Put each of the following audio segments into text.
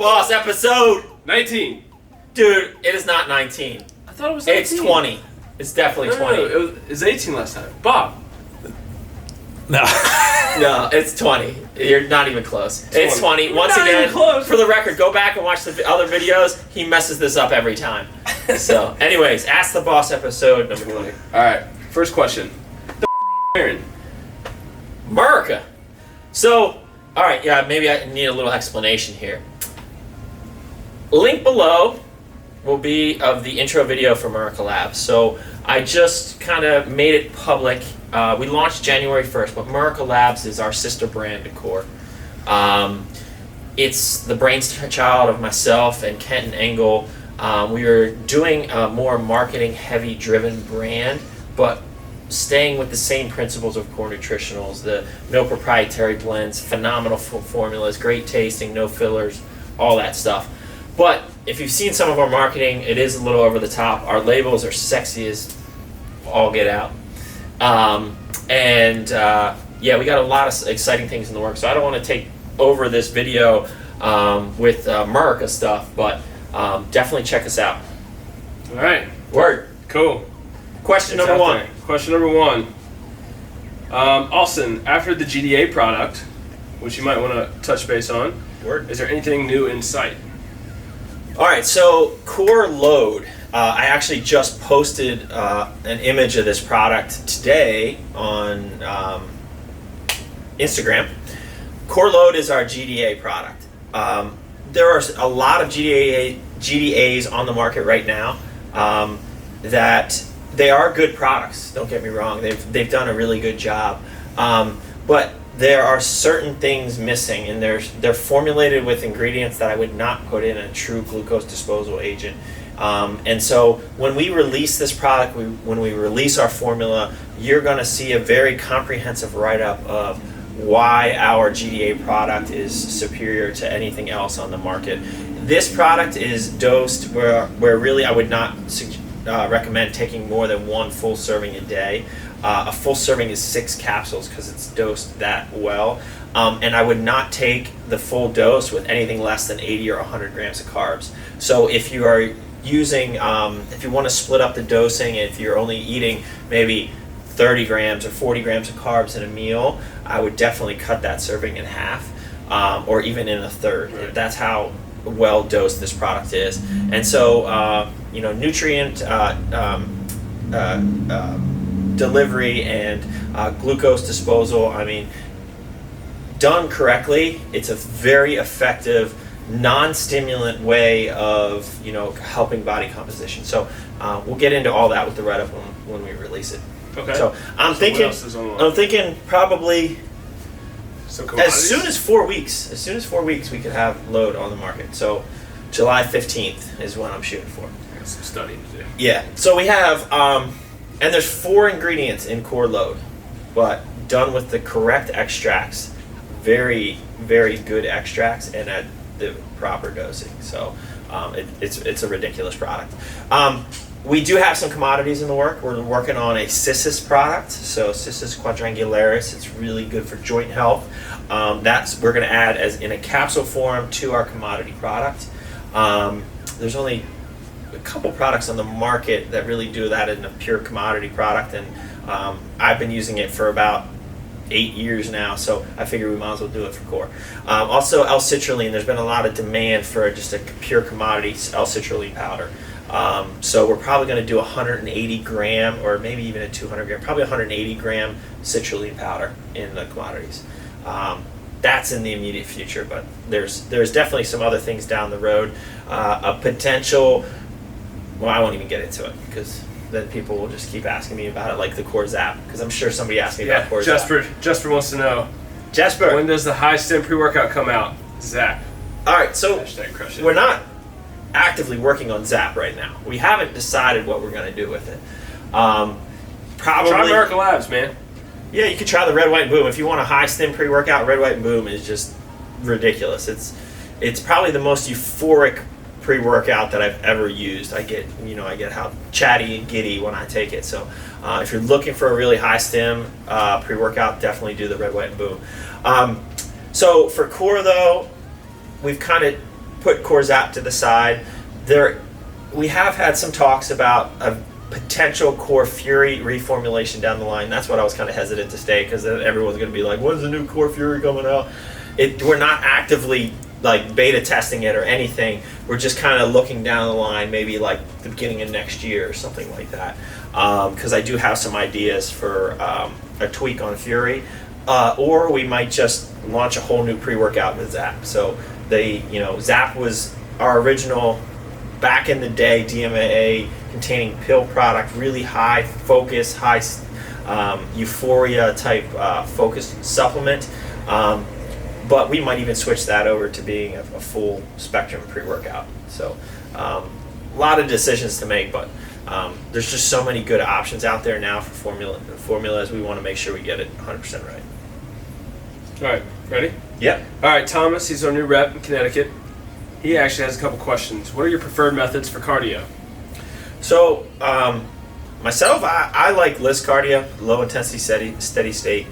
Boss episode 19. Dude, it is not 19. I thought it was 19. It's 20. It's definitely 20. No, it was 18 last time. Bob. No. No, it's 20. You're not even close. It's 20. Once not again, even close. for the record, go back and watch the other videos. He messes this up every time. So, anyways, Ask the Boss episode number 20. Alright, first question. The Aaron. America. So, alright, yeah, maybe I need a little explanation here. Link below will be of the intro video for America Labz. So, I just kind of made it public. We launched January 1st, but America Labz is our sister brand to Core. It's the brainchild of myself and Kenton Engel. We are doing a more marketing-heavy driven brand, but staying with the same principles of Core Nutritionals, the no proprietary blends, phenomenal formulas, great tasting, no fillers, all that stuff. But if you've seen some of our marketing, it is a little over the top. Our labels are sexy as all get out. Yeah, we got a lot of exciting things in the works. So I don't want to take over this video with America stuff, but definitely check us out. All right. Word. Cool. Question number one. There. Question number one. Austin, after the GDA product, which you might want to touch base on, Word. is there anything new in sight? All right, so Core Load. I actually just posted an image of this product today on Instagram. Core Load is our GDA product. There are a lot of GDAs on the market right now that they are good products. Don't get me wrong; they've done a really good job, but there are certain things missing, and they're formulated with ingredients that I would not put in a true glucose disposal agent. And so when we release this product, when we release our formula, you're going to see a very comprehensive write-up of why our GDA product is superior to anything else on the market. This product is dosed where really I would not recommend taking more than one full serving a day. A full serving is 6 capsules because it's dosed that well. And I would not take the full dose with anything less than 80 or 100 grams of carbs. So if you are using, if you want to split up the dosing, if you're only eating maybe 30 grams or 40 grams of carbs in a meal, I would definitely cut that serving in half or even in a third. Right. That's how well dosed this product is. And so, nutrient delivery and glucose disposal, I mean, done correctly, it's a very effective non-stimulant way of helping body composition. So we'll get into all that with the write-up when we release it. Okay. So I'm thinking probably as soon as 4 weeks. As soon as 4 weeks, we could have Load on the market. So July 15th is when I'm shooting for. I got some studying to do. Yeah. So we have and there's 4 ingredients in Core Load, but done with the correct extracts, very, very good extracts, and at the proper dosing. So it's a ridiculous product. We do have some commodities in the work. We're working on a Cissus product, so Cissus quadrangularis. It's really good for joint health. We're going to add as in a capsule form to our commodity product. There's only a couple products on the market that really do that in a pure commodity product, and I've been using it for about 8 years now, so I figure we might as well do it for Core. Also, L-citrulline. There's been a lot of demand for just a pure commodity L-citrulline powder. So we're probably going to do 180 gram or maybe even a 200 gram, probably 180 gram citrulline powder in the commodities. That's in the immediate future, but there's definitely some other things down the road. A potential, well, I won't even get into it because then people will just keep asking me about it, like the Core Zap, because I'm sure somebody asked me about Core Zap. Jesper wants to know. Jesper, when does the high stim pre-workout come out? Zap. All right, so #crush it. We're not actively working on Zap right now. We haven't decided what we're going to do with it. Probably try America Labz, man. Yeah, you could try the Red, White, and Boom. If you want a high stim pre-workout, Red, White, and Boom is just ridiculous. It's probably the most euphoric pre-workout that I've ever used. I get how chatty and giddy when I take it. So if you're looking for a really high stim pre-workout, definitely do the Red, White, and Boom. So for Core though, we've kind of put Core Zap to the side. We have had some talks about a potential Core Fury reformulation down the line. That's what I was kind of hesitant to say, because everyone's going to be like, when's the new Core Fury coming out? We're not actively like beta testing it or anything. We're just kind of looking down the line, maybe like the beginning of next year or something like that. Because I do have some ideas for a tweak on Fury, or we might just launch a whole new pre-workout with Zap. So Zap was our original, back in the day, DMHA containing pill product, really high focus, high euphoria type focused supplement. But we might even switch that over to being a full spectrum pre-workout. So a lot of decisions to make, but there's just so many good options out there now for formulas. We want to make sure we get it 100% right. All right, ready? Yep. All right, Thomas, he's our new rep in Connecticut. He actually has a couple questions. What are your preferred methods for cardio? So myself, I like list cardio, low intensity steady state.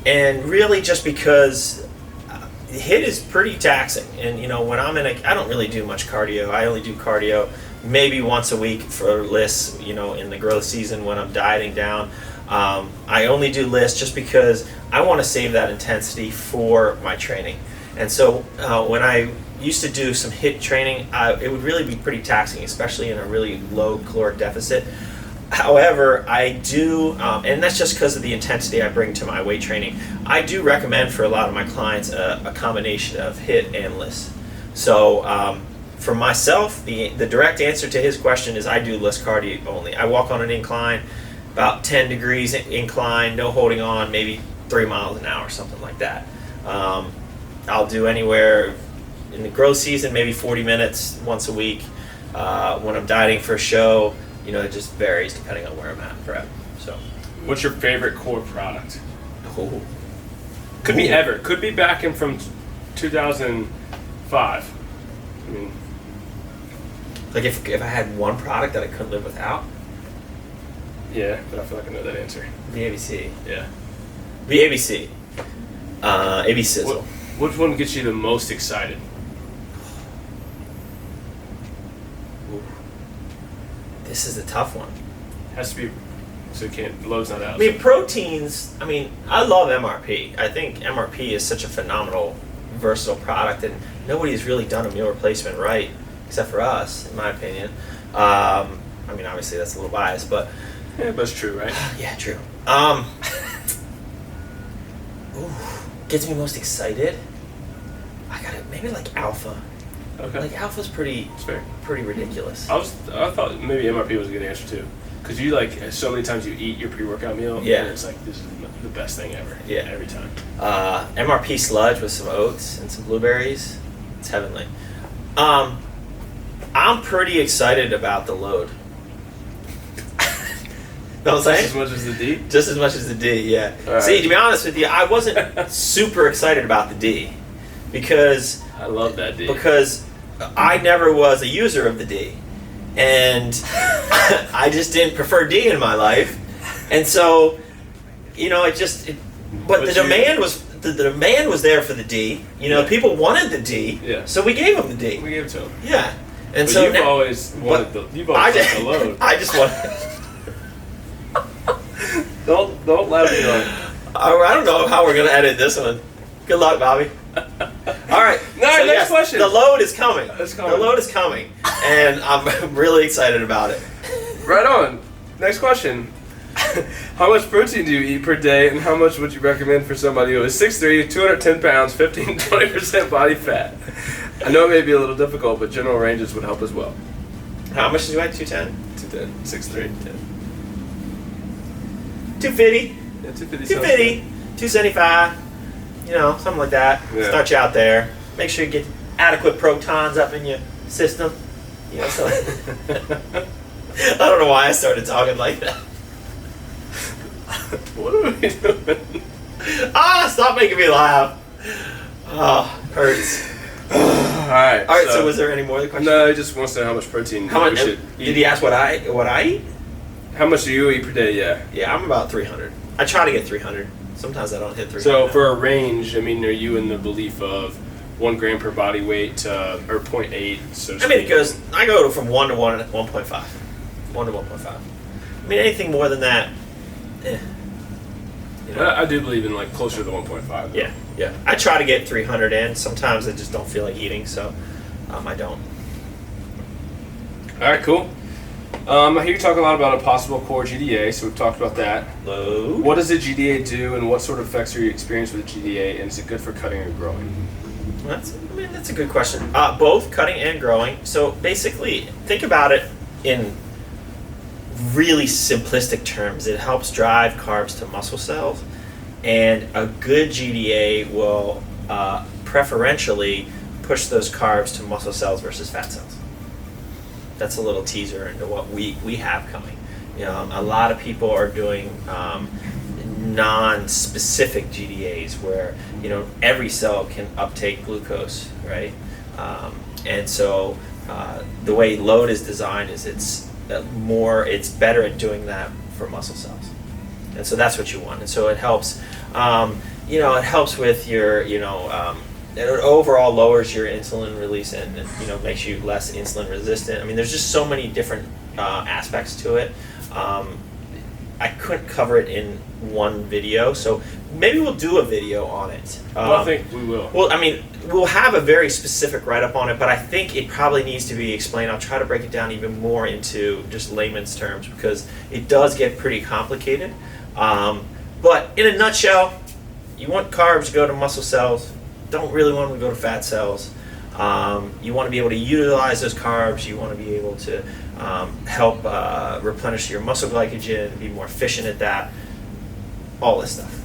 And really just because HIIT is pretty taxing. And, when I'm I don't really do much cardio. I only do cardio maybe once a week for lists, in the growth season when I'm dieting down. I only do lists just because I want to save that intensity for my training. And so when I used to do some HIIT training, it would really be pretty taxing, especially in a really low caloric deficit. However, I do, and that's just because of the intensity I bring to my weight training, I do recommend for a lot of my clients a combination of HIIT and list. So for myself, the direct answer to his question is I do list cardio only. I walk on an incline, about 10 degrees incline, no holding on, maybe 3 miles an hour, something like that. I'll do anywhere in the growth season, maybe 40 minutes once a week. When I'm dieting for a show, it just varies depending on where I'm at in prep. So, what's your favorite core product? Oh. Could be ever. Could be back in from 2005. I mean, like if I had one product that I couldn't live without? Yeah, but I feel like I know that answer. The ABC. Yeah. The ABC. AB Sizzle. Which one gets you the most excited? This is a tough one. Has to be, so it can't, load's not out. I mean, proteins, I love MRP. I think MRP is such a phenomenal, versatile product, and nobody's really done a meal replacement right, except for us, in my opinion. Obviously that's a little biased, but... Yeah, but it's true, right? Yeah, true. Gets me most excited? I got it, maybe like Alpha. Okay. Like Alpha's pretty ridiculous. I thought maybe MRP was a good answer too, because you so many times you eat your pre-workout meal. Yeah. And it's like this is the best thing ever. Yeah. Every time. MRP sludge with some oats and some blueberries. It's heavenly. I'm pretty excited about the load. Know what I'm saying? Just as much as the D? Just as much as the D, yeah. Right. See, to be honest with you, I wasn't super excited about the D because I love that D. Because I never was a user of the D, and I just didn't prefer D in my life, and so but the demand was there for the D. People wanted the D, yeah. So we gave them the D. We gave it to them. Yeah, and but so you've always wanted the load. I just wanted. Don't let me on. I don't know how we're gonna edit this one. Good luck, Bobby. All right. Next question. The load is coming. It's coming. The load is coming, and I'm really excited about it. Right on. Next question. How much protein do you eat per day, and how much would you recommend for somebody who is 6'3", 210 pounds, 15-20% body fat? I know it may be a little difficult, but general ranges would help as well. How much did you weigh? 210? 210, 6'3". 250. Yeah, 250. 250. 275. Something like that. Yeah. Start you out there. Make sure you get adequate protons up in your system. So I don't know why I started talking like that. What are we doing? Stop making me laugh. Oh, hurts. Alright, so was there any more of the question? No, he just wants to know how much protein Did should eat. he ask what I eat? How much do you eat per day, yeah? Yeah, I'm about 300. I try to get 300. Sometimes I don't hit 300. So for a range, are you in the belief of 1 gram per body weight to, or 0.8. So to I mean, speak. I go from 1 to 1.5. 1 to 1.5. I mean, anything more than that, you know. I do believe in like closer to the 1.5. Yeah. I try to get 300 in. Sometimes I just don't feel like eating, so I don't. All right, cool. I hear you talk a lot about a possible core GDA, so we've talked about that. Low. What does the GDA do, and what sort of effects are you experiencing with the GDA, and is it good for cutting or growing? That's a good question. Both cutting and growing. So basically, think about it in really simplistic terms. It helps drive carbs to muscle cells, and a good GDA will preferentially push those carbs to muscle cells versus fat cells. That's a little teaser into what we have coming. A lot of people are doing non-specific GDAs where every cell can uptake glucose, right? And so the way load is designed is it's better at doing that for muscle cells, and so that's what you want. And so it helps. It helps with your it overall lowers your insulin release and makes you less insulin resistant. I mean, there's just so many different aspects to it. I couldn't cover it in one video, so maybe we'll do a video on it. Well, I think we will. Well, I mean, we'll have a very specific write-up on it, but I think it probably needs to be explained. I'll try to break it down even more into just layman's terms because it does get pretty complicated. But in a nutshell, you want carbs to go to muscle cells. Don't really want them to go to fat cells. You want to be able to utilize those carbs. You want to be able to help replenish your muscle glycogen, be more efficient at that, all this stuff.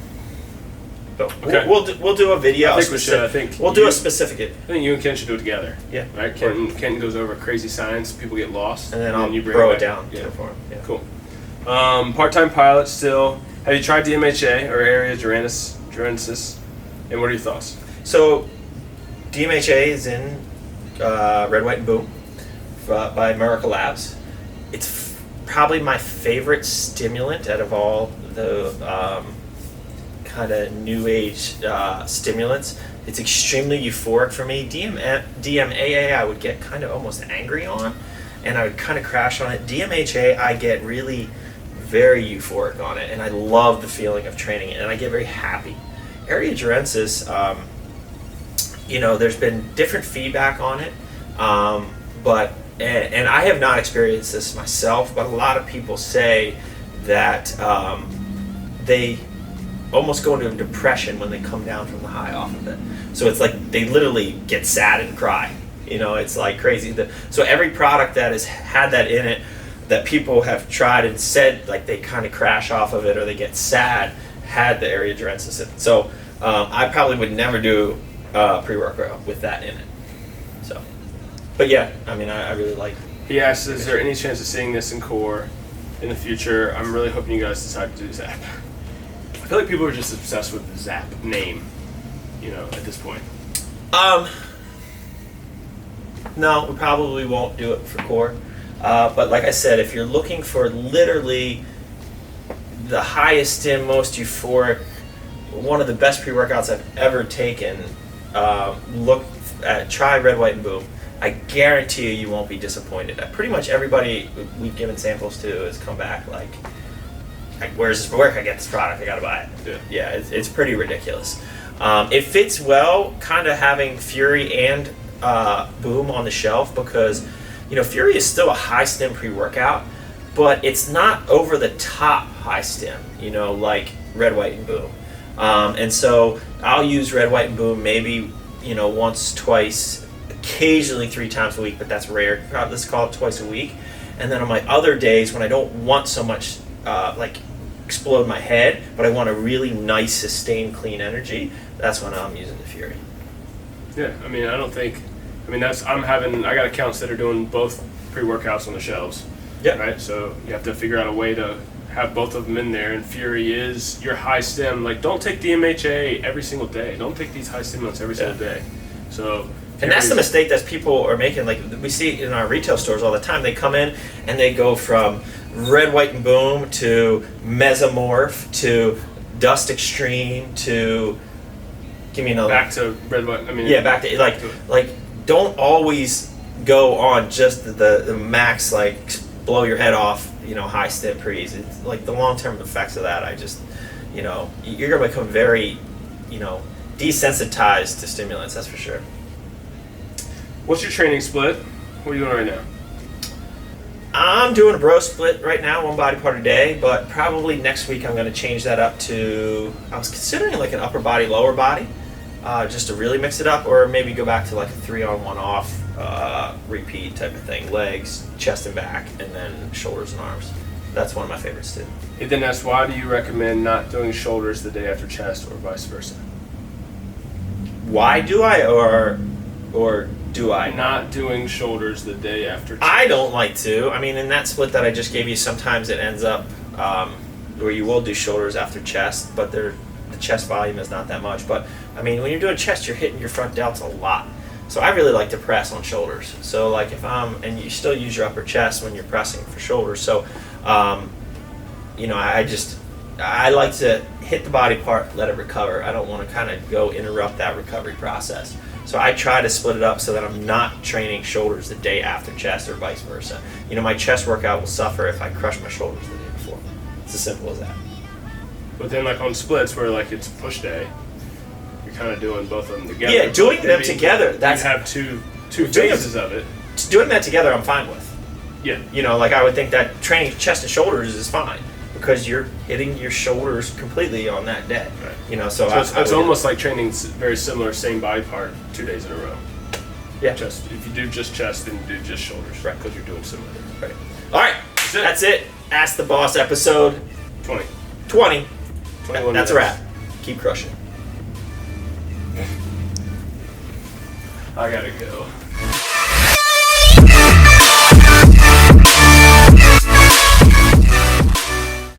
So Okay. we'll do a video. I think we should. We'll do a specific. I think you and Ken should do it together. Yeah. Right? Ken goes over crazy science, people get lost. And then I'll you bring throw back. it down Yeah. for him. Yeah. Cool. Part-time pilot still. Have you tried DMHA or area Durensis? And what are your thoughts? So DMHA is in Red, White, and Boom by Labz. It's probably my favorite stimulant out of all the kind of new age stimulants. It's extremely euphoric for me. DMAA I would get kind of almost angry on, and I would kind of crash on it. DMHA I get really very euphoric on it, and I love the feeling of training it, and I get very happy. Area Durensis, there's been different feedback on it, but I have not experienced this myself, but a lot of people say that they almost go into a depression when they come down from the high off of it. So it's like they literally get sad and cry. It's like crazy. So every product that has had that in it, that people have tried and said like they kind of crash off of it or they get sad, had the Area Durensis in it. So I probably would never do pre-workout with that in it. So, but yeah, I mean, I really like. He asks, is there any chance of seeing this in core in the future? I'm really hoping you guys decide to do Zap. I feel like people are just obsessed with the Zap name, at this point. No, we probably won't do it for core. But like I said, if you're looking for literally the highest stim, most euphoric, one of the best pre-workouts I've ever taken, try Red, White, and Boom. I guarantee you won't be disappointed. Pretty much everybody we've given samples to has come back like where's this work? I get this product. I gotta buy it. Yeah, it's pretty ridiculous. It fits well, kind of having Fury and Boom on the shelf because Fury is still a high stim pre-workout, but it's not over the top high stim. Like Red, White, and Boom. And so I'll use Red, White, and Boom maybe once, twice, occasionally 3 times a week, but that's rare. Let's call it twice a week. And then on my other days when I don't want so much explode my head, but I want a really nice, sustained, clean energy, that's when I'm using the Fury. Yeah, I mean, I got accounts that are doing both pre-workouts on the shelves. Yeah. Right? So you have to figure out a way to have both of them in there, and Fury is your high stim. Like, don't take DMHA every single day. Don't take these high stimulants every single day. So, and that's the mistake that people are making. Like, we see it in our retail stores all the time. They come in and they go from Red, White, and Boom to Mesomorph to Dust Extreme to Give me another. Back to red, white. I mean, Yeah, back to like don't always go on just the max like blow your head off, high stim pre's. It's like the long term effects of that. I just, you're gonna become very, desensitized to stimulants. That's for sure. What's your training split? What are you doing right now? I'm doing a bro split right now, one body part a day, but probably next week I'm going to change that up to, I was considering like an upper body, lower body, just to really mix it up, or maybe go back to like a 3-on, 1-off repeat type of thing. Legs, chest and back, and then shoulders and arms. That's one of my favorites too. He then asks, why do you recommend not doing shoulders the day after chest or vice versa? Why do I, or do I not doing shoulders the day after chest? I don't like to. I mean, in that split that I just gave you, sometimes it ends up where you will do shoulders after chest, but the chest volume is not that much. But I mean, when you're doing chest, you're hitting your front delts a lot. So I really like to press on shoulders. So like if and you still use your upper chest when you're pressing for shoulders. So, I like to hit the body part, let it recover. I don't want to kind of go interrupt that recovery process. So I try to split it up so that I'm not training shoulders the day after chest or vice versa. My chest workout will suffer if I crush my shoulders the day before. It's as simple as that. But then like on splits where like it's a push day, you're kind of doing both of them together. Yeah, doing them together. That's you have two phases of it. Doing that together, I'm fine with. Yeah. Like I would think that training chest and shoulders is fine because you're hitting your shoulders completely on that day. Right. So it's almost like training very similar, same body part 2 days in a row. Yeah. Just if you do just chest, then you do just shoulders. Right. Because you're doing similar. Right. All right. That's it. Ask the Boss episode 20. 20. 21 That's minutes. a wrap. Keep crushing. I gotta go.